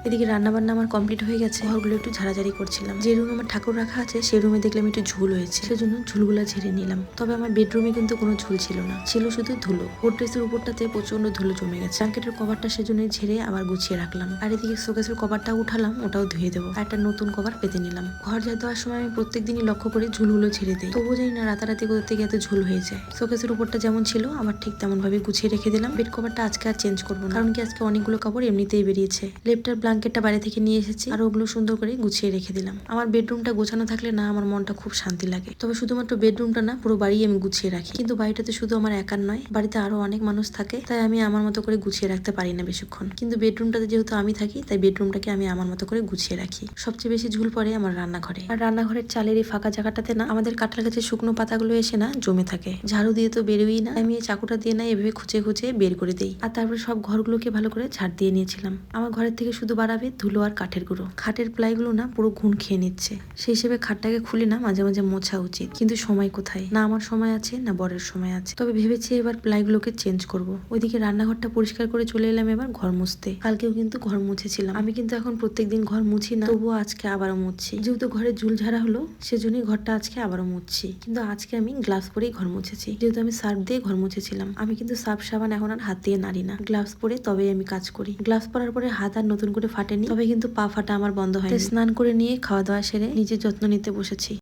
এদিকে রান্না বান্না আমার কমপ্লিট হয়ে গেছে, ঘরগুলো একটু ঝাড়াঝাড়ি করছিলাম। যে রুমে আমার ঠাকুর রাখা আছে সেই রুমে দেখলাম একটু ঝুল হয়েছে, সেজন্য ঝুলগুলো ঝেড়ে নিলাম। তবে আমার বেডরুমে কিন্তু কোনো ঝুল ছিল না, ছিল শুধু ধুলো। গোদরেজের উপরটাতে প্রচন্ড ধুলো জমে গেছে। ব্ল্যাঙ্কেটের কভারটা সেজন্য ঝেড়ে আবার গুছিয়ে রাখলাম। আর এদিকে শোকেসের কভারটা উঠালাম, ওটাও ধুয়ে দেবো। আর একটা নতুন কভার পেতে নিলাম। ঘর ঝাড় দেওয়ার সময় আমি প্রত্যেকদিনই লক্ষ্য করে ঝুলগুলো ঝেড়ে দিই, তবুও জানি না রাতারাতি কোথা থেকে এত ঝুল হয়ে যায়। শোকেসের উপরটা যেমন ছিল আবার ঠিক তেমন ভাবে গুছিয়ে রেখে দিলাম। বেড কভারটা আজকে আর চেঞ্জ করবো না, কারণ কি আজকে অনেকগুলো কাপড় এমনিতেই বেরিয়েছে। লেপটার ব্ল্যাঙ্কেটটা বাইরে থেকে নিয়ে এসেছি, আর ওগুলো সুন্দর করে গুছিয়ে রেখে দিলাম। আমার বেডরুমটা গোছানো থাকলে না আমার মনটা খুব শান্তি লাগে। তবে শুধুমাত্র বেডরুমটা না, পুরো বাড়ি আমি গুছিয়ে রাখি। কিন্তু বাড়িটাতে শুধু আমার একার নয়, বাড়িতে আরো অনেক মানুষ থাকে, তাই আমি আমার মতো করে গুছিয়ে রাখতে পারি না বেশিক্ষণ। কিন্তু বেডরুমটাতে যেহেতু আমি থাকি, তাই বেডরুমটাকে আমি আমার মতো করে গুছিয়ে রাখি। সবচেয়ে বেশি ঝুল পড়ে আমার রান্নাঘরে। আর রান্নাঘরের চালের এই ফাঁকা জায়গাটাতে না আমাদের কাঁঠাল গাছের শুকনো পাতাগুলো এসে না জমে থাকে। ঝাড়ু দিয়ে তো বেরোই না, আমি এই চাকুটা দিয়ে না এভাবে খুঁচে খুঁচে বের করে দিই। আর তারপরে সব ঘরগুলোকে ভালো করে ঝাড় দিয়ে নিয়েছিলাম। আমার ঘরের থেকে শুধু বাড়াবে ধুলো আর কাঠের গুঁড়ো। খাটের প্লাইগুলো না পুরো ঘুণ খেয়ে নিচ্ছে। সেই হিসেবে খাটটাকে খুলে না মাঝে মাঝে মোছা উচিত, কিন্তু সময় কোথায়, না আমার সময় আছে না বরের সময় আছে। তবে ভেবেছি এবার প্লাইগুলোকে চেঞ্জ করব। ওইদিকে রান্নাঘরটা পরিষ্কার করে চলে এলাম এবার ঘর মুছতে। কালকেও কিন্তু ঘর মুছেছিলাম। আমি কিন্তু এখন প্রত্যেকদিন ঘর মুছি না, তবুও আজকে আবারও মুছছি। যেহেতু ঘরে ঝুল ঝাড়া হলো, সেজন্যই ঘরটা আজকে আবারও মুছছি। কিন্তু আজকে আমি গ্লাভস পরেই ঘর মুছেছি, যেহেতু আমি সার্ফ দিয়ে ঘর মুছেছিলাম। আমি কিন্তু সার্ফ সাবান এখন আর হাত দিয়ে নাড়ি না, গ্লাভস পরে তবেই আমি কাজ করি। গ্লাভস পরার পরে হাত আর নতুন করে ফাটেনি, তবে কিন্তু পা ফাটা আমার বন্ধ হয়। স্নান করে নিয়ে খাওয়া দাওয়া সেরে নিজের যত্ন নিতে বসেছি।